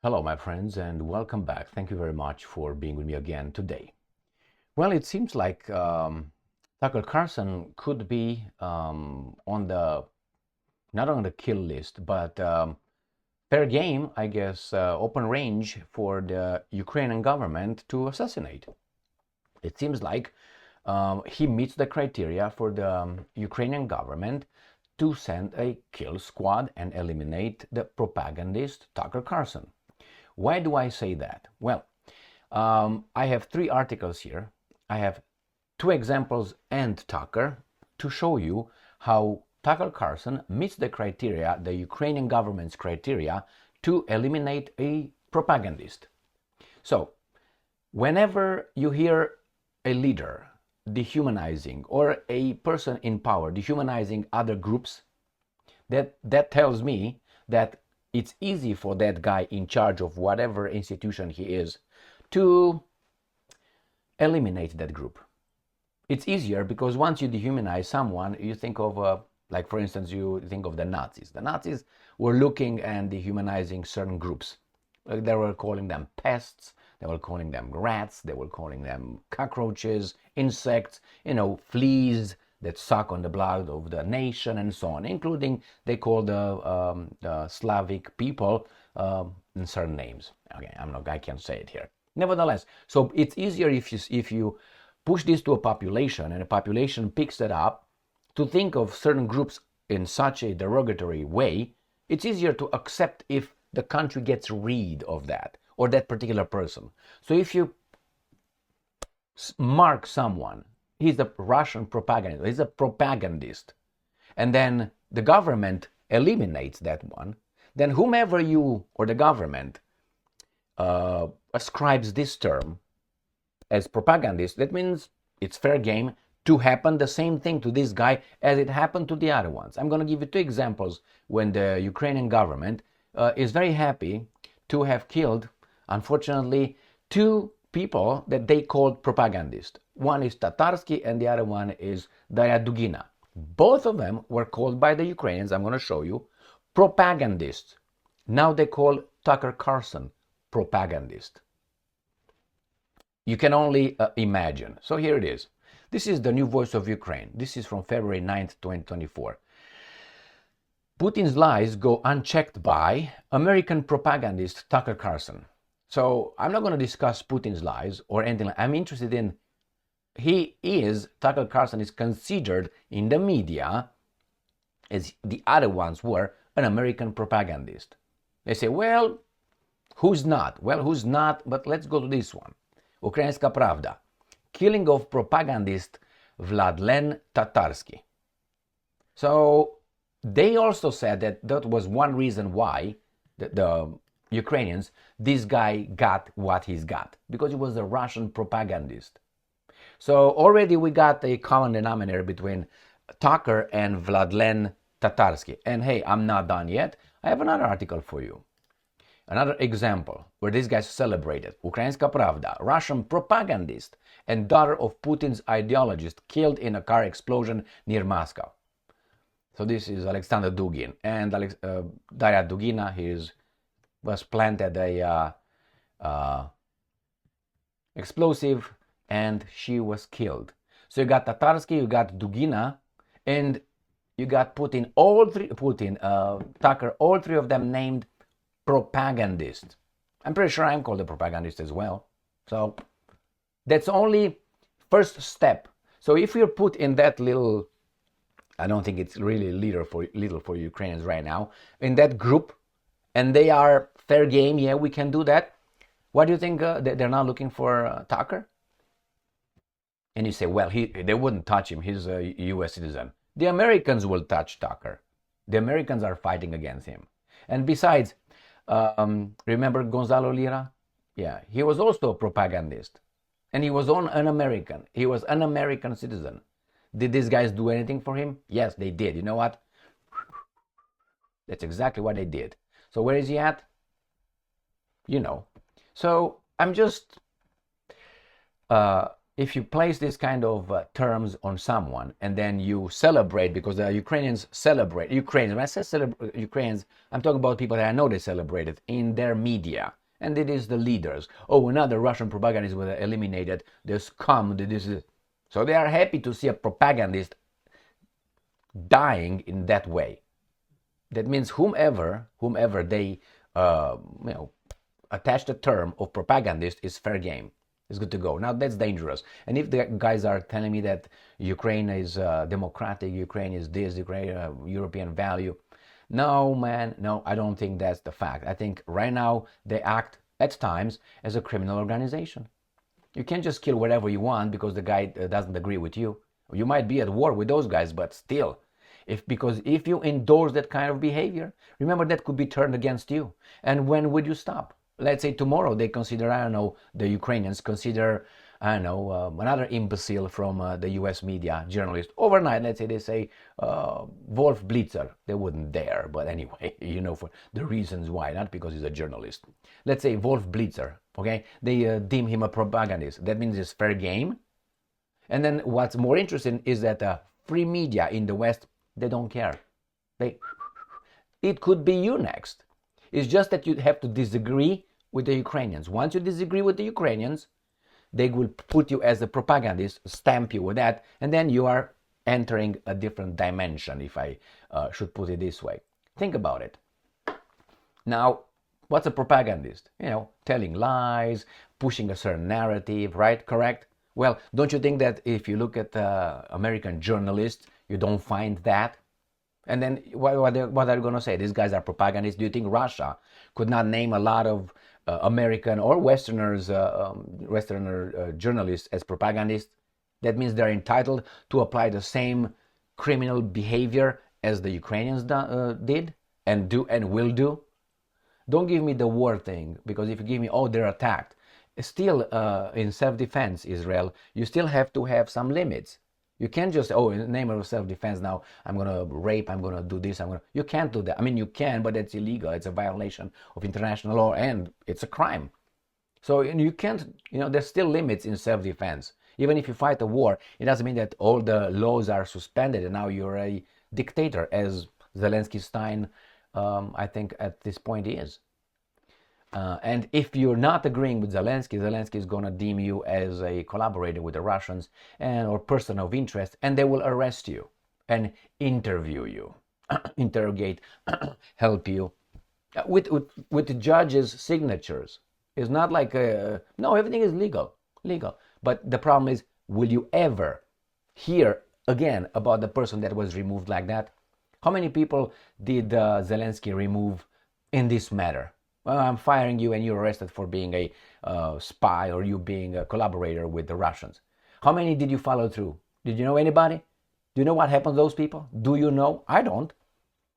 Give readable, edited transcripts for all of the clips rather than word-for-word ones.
Hello, my friends, and welcome back. Thank you very much for being with me again today. Well, it seems like Tucker Carlson could be on the not on the kill list, but fair game, I guess, open range for the Ukrainian government to assassinate. It seems like he meets the criteria for the Ukrainian government to send a kill squad and eliminate the propagandist Tucker Carlson. Why do I say that? Well, I have 3 articles here. I have 2 examples and Tucker to show you how Tucker Carlson meets the criteria, the Ukrainian government's criteria, to eliminate a propagandist. So, whenever you hear a leader dehumanizing or a person in power dehumanizing other groups, that tells me that it's easy for that guy in charge of whatever institution he is to eliminate that group. It's easier because once you dehumanize someone, you think of, like for instance, you think of the Nazis. The Nazis were looking and dehumanizing certain groups. They were calling them pests, they were calling them rats, they were calling them cockroaches, insects, fleas that suck on the blood of the nation and so on, including they call the Slavic people in certain names. Okay, I can't say it here. Nevertheless, so it's easier if you push this to a population and a population picks it up to think of certain groups in such a derogatory way. It's easier to accept if the country gets rid of that or that particular person. So if you mark someone, he's a Russian propagandist, he's a propagandist, and then the government eliminates that one, then whomever you or the government ascribes this term as propagandist, that means it's fair game to happen the same thing to this guy as it happened to the other ones. I'm going to give you 2 examples when the Ukrainian government is very happy to have killed, unfortunately, 2 people that they called propagandists. One is Tatarski and the other one is Daria Dugina. Both of them were called by the Ukrainians, I'm going to show you, propagandists. Now they call Tucker Carlson propagandist. You can only imagine. So here it is. This is the new voice of Ukraine. This is from February 9th, 2024. Putin's lies go unchecked by American propagandist Tucker Carlson. So I'm not going to discuss Putin's lies or anything. I'm interested in Tucker Carlson is considered in the media, as the other ones were, an American propagandist. They say, well, who's not? Well, who's not? But let's go to this one. Ukrainska Pravda. Killing of propagandist Vladlen Tatarski. So they also said that was one reason why the Ukrainians, this guy got what he's got, because he was a Russian propagandist. So already we got a common denominator between Tucker and Vladlen Tatarski. And hey, I'm not done yet. I have another article for you. Another example where this guy celebrated. Ukrainska Pravda, Russian propagandist and daughter of Putin's ideologist killed in a car explosion near Moscow. So this is Alexander Dugin. And Daria Dugina, was planted a explosive and she was killed. So you got Tatarski, you got Dugina, and you got Putin, Tucker, all 3 of them named propagandist. I'm pretty sure I'm called a propagandist as well. So that's only first step. So if you're put in that little, I don't think it's really little for Ukrainians right now, in that group, and they are fair game, yeah, we can do that. Why do you think they're not looking for Tucker? And you say, well, they wouldn't touch him. He's a U.S. citizen. The Americans will touch Tucker. The Americans are fighting against him. And besides, remember Gonzalo Lira? Yeah, he was also a propagandist. And he was an American. He was an American citizen. Did these guys do anything for him? Yes, they did. You know what? That's exactly what they did. So where is he at? You know. So I'm just if you place this kind of terms on someone and then you celebrate, because the Ukrainians celebrate, Ukrainians, when I say celebrate Ukrainians, I'm talking about people that I know they celebrate it in their media. And it is the leaders. Oh, another Russian propagandist was eliminated. They scum. This is. So they are happy to see a propagandist dying in that way. That means whomever they attach the term of propagandist is fair game. It's good to go. Now that's dangerous. And if the guys are telling me that Ukraine is democratic, Ukraine is this, Ukraine European value, no, man, no, I don't think that's the fact. I think right now they act at times as a criminal organization. You can't just kill whatever you want because the guy doesn't agree with you. You might be at war with those guys, but still, because if you endorse that kind of behavior, remember that could be turned against you. And when would you stop? Let's say tomorrow they consider, I don't know, the Ukrainians consider, I don't know, another imbecile from the US media, journalist. Overnight, let's say they say Wolf Blitzer. They wouldn't dare, but anyway, you know, for the reasons why, not because he's a journalist. Let's say Wolf Blitzer, okay? They deem him a propagandist. That means it's fair game. And then what's more interesting is that free media in the West, they don't care. It could be you next. It's just that you have to disagree with the Ukrainians. Once you disagree with the Ukrainians, they will put you as a propagandist, stamp you with that, and then you are entering a different dimension, if I should put it this way. Think about it. Now, what's a propagandist? You know, telling lies, pushing a certain narrative, right? Correct? Well, don't you think that if you look at American journalists, you don't find that? And then what are you going to say? These guys are propagandists. Do you think Russia could not name a lot of American or Westerner journalists as propagandists? That means they're entitled to apply the same criminal behavior as the Ukrainians did and do and will do. Don't give me the war thing, because if you give me, oh, they're attacked. Still, in self-defense, Israel, you still have to have some limits. You can't just, oh, in the name of self-defense now, I'm going to rape, I'm going to do this, You can't do that. I mean, you can, but it's illegal. It's a violation of international law, and it's a crime. So you can't, there's still limits in self-defense. Even if you fight a war, it doesn't mean that all the laws are suspended and now you're a dictator, as Zelensky Stein, I think, at this point is. And if you're not agreeing with Zelensky, Zelensky is going to deem you as a collaborator with the Russians or person of interest, and they will arrest you and interview you, interrogate, help you with judges' signatures. It's not like, no, everything is legal. But the problem is, will you ever hear again about the person that was removed like that? How many people did Zelensky remove in this matter? Well, I'm firing you and you're arrested for being a spy or you being a collaborator with the Russians. How many did you follow through? Did you know anybody? Do you know what happened to those people? Do you know? I don't.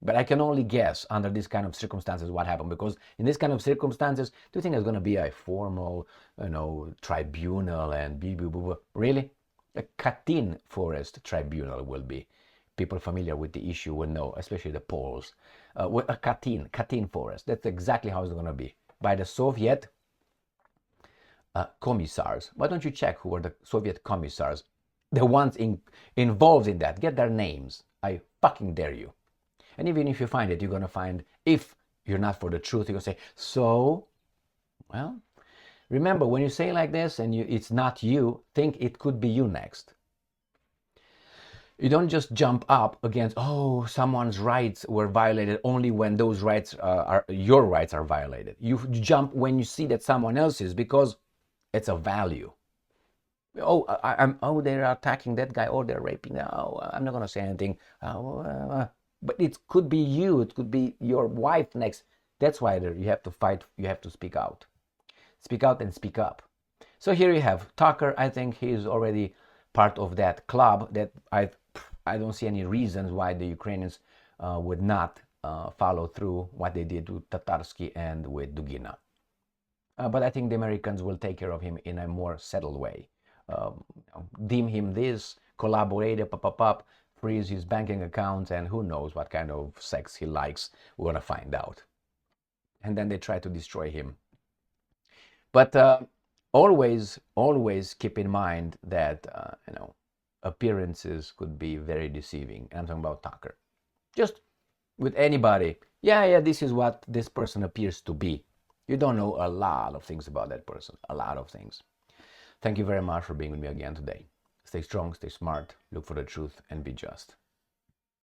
But I can only guess under this kind of circumstances what happened, because in this kind of circumstances, do you think there's going to be a formal, tribunal and really? A Katyn forest tribunal will be. People familiar with the issue will know, especially the Poles. A Katyn forest. That's exactly how it's going to be. By the Soviet commissars. Why don't you check who were the Soviet commissars? The ones involved in that. Get their names. I fucking dare you. And even if you find it, you're going to find, if you're not for the truth, you're going to say, so, well, remember, when you say like this and it's not you, think it could be you next. You don't just jump up against, oh, someone's rights were violated only when those rights your rights are violated. You jump when you see that someone else's, because it's a value. Oh, they're attacking that guy, or they're raping. Oh, I'm not going to say anything. But it could be you. It could be your wife next. That's why you have to fight. You have to speak out. Speak out and speak up. So here you have Tucker. I think he's already part of that club that I don't see any reasons why the Ukrainians would not follow through what they did with Tatarski and with Dugina. But I think the Americans will take care of him in a more settled way. Deem him this, collaborator, freeze his banking accounts, and who knows what kind of sex he likes. We're going to find out. And then they try to destroy him. But always keep in mind that, appearances could be very deceiving. I'm talking about Tucker. Just with anybody, yeah, this is what this person appears to be. You don't know a lot of things about that person, a lot of things. Thank you very much for being with me again today. Stay strong, stay smart, look for the truth, and be just.